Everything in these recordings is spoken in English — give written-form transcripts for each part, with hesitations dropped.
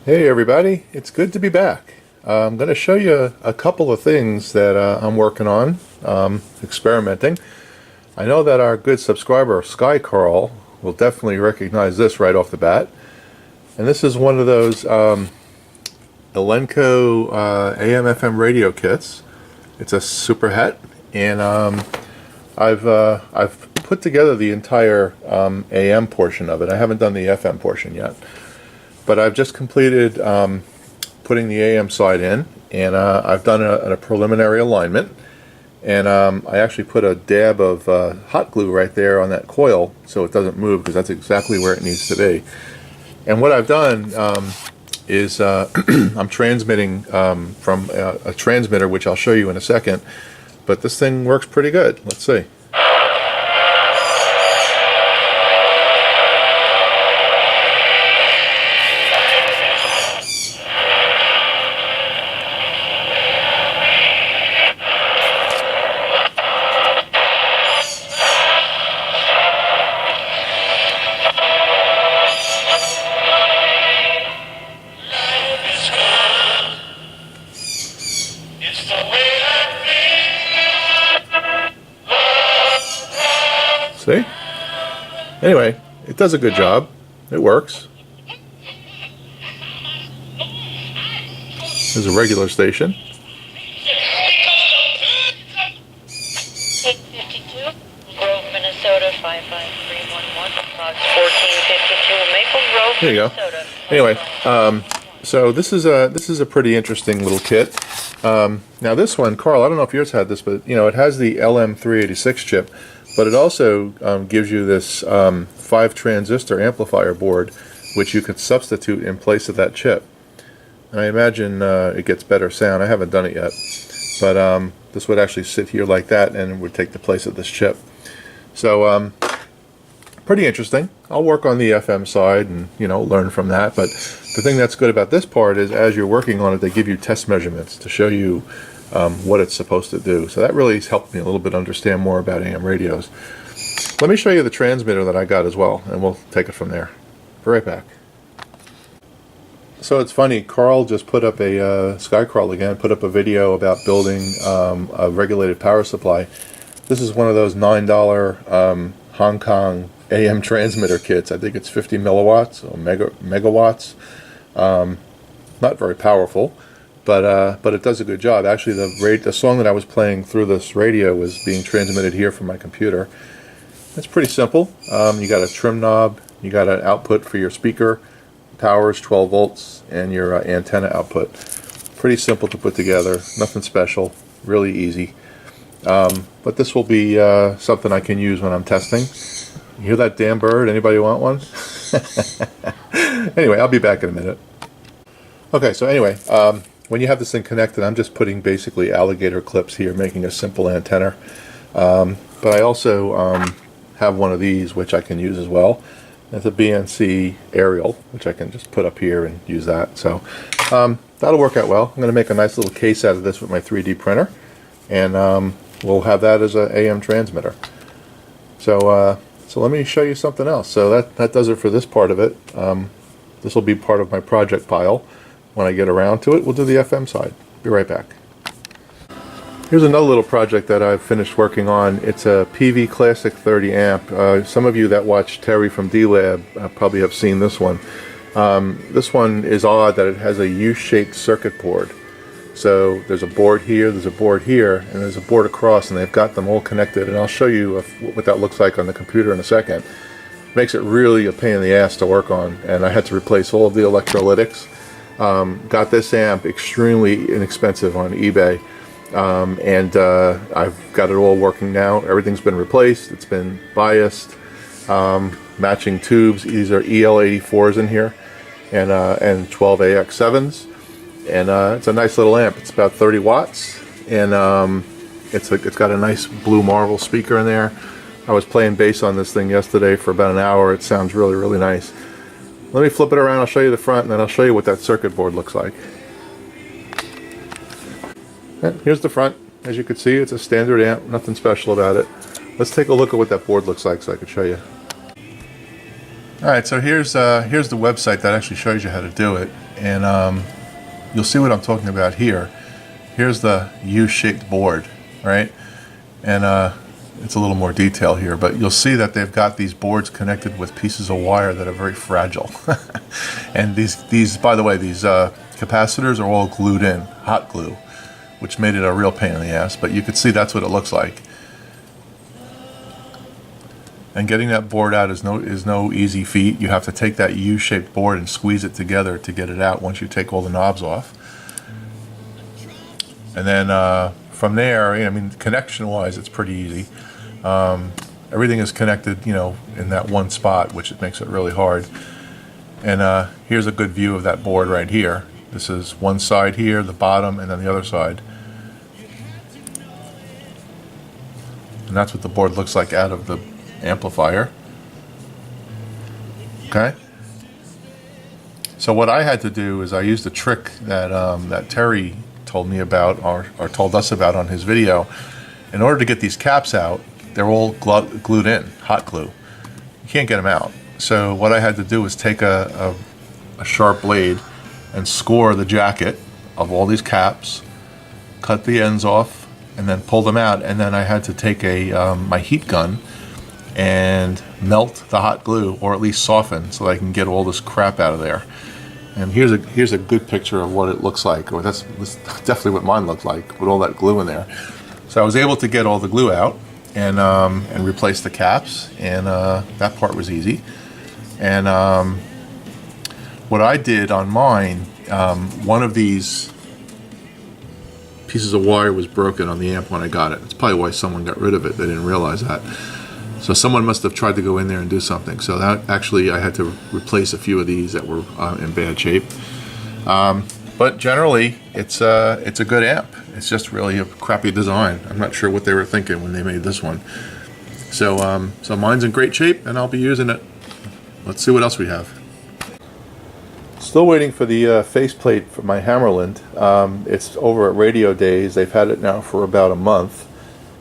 Hey everybody, it's good to be back. I'm going to show you a couple of things that I'm working on, experimenting. I know that our good subscriber Sky Carl will definitely recognize this right off the bat. And this is one of those Elenco AM/FM radio kits. It's a super het, and I've put together the entire AM portion of it. I haven't done the FM portion yet. But I've just completed putting the AM side in, and I've done a preliminary alignment, and I actually put a dab of hot glue right there on that coil so it doesn't move, because that's exactly where it needs to be. And what I've done is I'm transmitting from a transmitter, which I'll show you in a second, but this thing works pretty good. Let's see. See? Anyway, it does a good job. It works. There's a regular station. 852, Grove, Minnesota 55311, Fox 1452, Maple Grove, There you go. Minnesota. Anyway, so this is a pretty interesting little kit. Now this one, Carl, I don't know if yours had this, but you know, it has the LM386 chip. But it also gives you this 5-transistor amplifier board, which you could substitute in place of that chip. And I imagine it gets better sound. I haven't done it yet. But this would actually sit here like that and would take the place of this chip. So pretty interesting. I'll work on the FM side and, you know, learn from that. But the thing that's good about this part is as you're working on it, they give you test measurements to show you what it's supposed to do. So that really has helped me a little bit understand more about AM radios. Let me show you the transmitter that I got as well, and we'll take it from there. Be right back. So it's funny, Carl just put up a, Sky Carl again, put up a video about building a regulated power supply. This is one of those $9 Hong Kong AM transmitter kits. I think it's 50 milliwatts or megawatts. Not very powerful. But it does a good job. Actually, the song that I was playing through this radio was being transmitted here from my computer. It's pretty simple. You got a trim knob, you got an output for your speaker, power is 12 volts, and your antenna output. Pretty simple to put together, nothing special, really easy. But this will be something I can use when I'm testing. You hear that damn bird? Anybody want one? Anyway, I'll be back in a minute. Okay, so anyway, when you have this thing connected, I'm just putting basically alligator clips here, making a simple antenna. But I also have one of these, which I can use as well. It's a BNC aerial, which I can just put up here and use that. So that'll work out well. I'm going to make a nice little case out of this with my 3D printer, and we'll have that as an AM transmitter. So let me show you something else. So that does it for this part of it. This will be part of my project pile. When I get around to it, we'll do the FM side. Be right back. Here's another little project that I've finished working on. It's a PV Classic 30 amp. Some of you that watch Terry from D-Lab probably have seen this one. This one is odd that it has a U-shaped circuit board. So there's a board here, there's a board here, and there's a board across, and they've got them all connected. And I'll show you what that looks like on the computer in a second. Makes it really a pain in the ass to work on, and I had to replace all of the electrolytics. Got this amp extremely inexpensive on eBay, and I've got it all working now. Everything's been replaced, it's been biased, matching tubes. These are EL84s in here, and 12AX7s, and it's a nice little amp. It's about 30 watts, and it's got a nice blue marble speaker in there. I was playing bass on this thing yesterday for about an hour. It sounds really, really nice. Let me flip it around, I'll show you the front, and then I'll show you what that circuit board looks like. And here's the front. As you can see, it's a standard amp, nothing special about it. Let's take a look at what that board looks like so I can show you. All right, so here's the website that actually shows you how to do it, and you'll see what I'm talking about here. Here's the U-shaped board, right? And it's a little more detail here, but you'll see that they've got these boards connected with pieces of wire that are very fragile. And these, by the way, these capacitors are all glued in, hot glue, which made it a real pain in the ass, but you could see that's what it looks like. And getting that board out is no easy feat. You have to take that U-shaped board and squeeze it together to get it out once you take all the knobs off. And then from there, I mean, connection-wise, it's pretty easy. Everything is connected, in that one spot, which it makes it really hard. And here's a good view of that board right here. This is one side here, the bottom, and then the other side. And that's what the board looks like out of the amplifier. Okay. So what I had to do is I used a trick that that Terry told me about, or told us about on his video. In order to get these caps out, they're all glued in, hot glue. You can't get them out. So what I had to do was take a sharp blade and score the jacket of all these caps, cut the ends off, and then pull them out. And then I had to take my heat gun and melt the hot glue, or at least soften, so that I can get all this crap out of there. And here's a good picture of what it looks like, or that's definitely what mine looked like with all that glue in there. So I was able to get all the glue out and replace the caps, and that part was easy. And what I did on mine, one of these pieces of wire was broken on the amp when I got it. It's probably why someone got rid of it. They didn't realize that. So someone must have tried to go in there and do something. So that actually, I had to replace a few of these that were in bad shape. But generally, it's a good amp. It's just really a crappy design. I'm not sure what they were thinking when they made this one. So so mine's in great shape, and I'll be using it. Let's see what else we have. Still waiting for the faceplate for my Hammerland. It's over at Radio Days. They've had it now for about a month.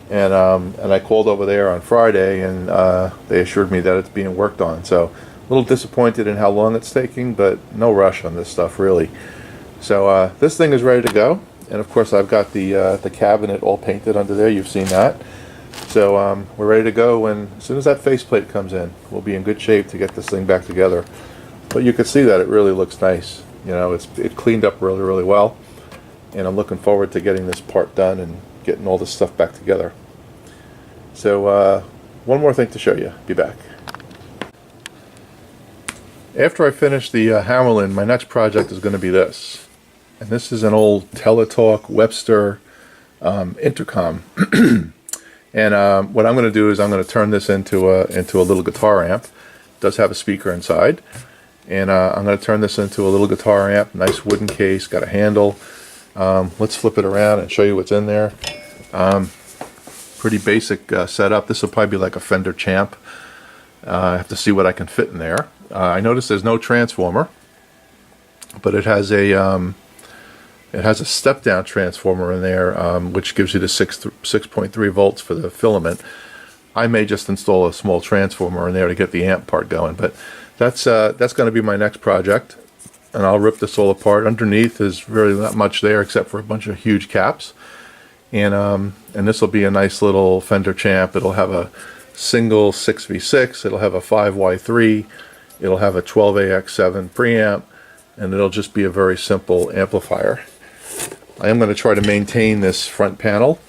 And I called over there on Friday, and they assured me that it's being worked on. So a little disappointed in how long it's taking, but no rush on this stuff, really. So this thing is ready to go. And of course, I've got the cabinet all painted under there. You've seen that. So we're ready to go. And as soon as that faceplate comes in, we'll be in good shape to get this thing back together. But you can see that it really looks nice. It cleaned up really, really well. And I'm looking forward to getting this part done and getting all this stuff back together. So one more thing to show you. Be back. After I finish the Hammerland, my next project is going to be this. And this is an old Teletalk Webster intercom. And what I'm going to do is I'm going to turn this into a little guitar amp. It does have a speaker inside. And I'm going to turn this into a little guitar amp. Nice wooden case, got a handle. Let's flip it around and show you what's in there. Pretty basic setup. This will probably be like a Fender Champ. I have to see what I can fit in there. I noticed there's no transformer, but it has a step-down transformer in there, which gives you the 6.3 volts for the filament. I may just install a small transformer in there to get the amp part going, but that's going to be my next project. And I'll rip this all apart. Underneath is really not much there except for a bunch of huge caps. And this will be a nice little Fender Champ. It'll have a single 6V6. It'll have a 5Y3. It'll have a 12AX7 preamp. And it'll just be a very simple amplifier. I am going to try to maintain this front panel.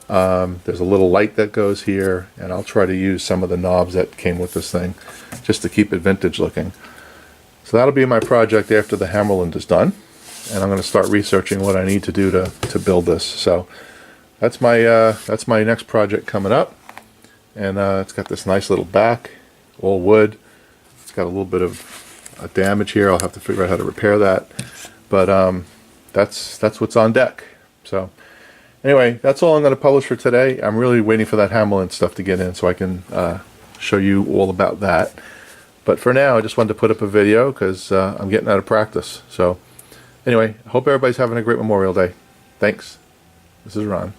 There's a little light that goes here. And I'll try to use some of the knobs that came with this thing just to keep it vintage looking. So that'll be my project after the Hammerland is done, and I'm going to start researching what I need to do to build this. So that's my next project coming up, and it's got this nice little back, all wood. It's got a little bit of a damage here. I'll have to figure out how to repair that, but that's what's on deck. So anyway, that's all I'm going to publish for today. I'm really waiting for that Hammerland stuff to get in so I can show you all about that. But for now, I just wanted to put up a video because I'm getting out of practice. So anyway, I hope everybody's having a great Memorial Day. Thanks. This is Ron.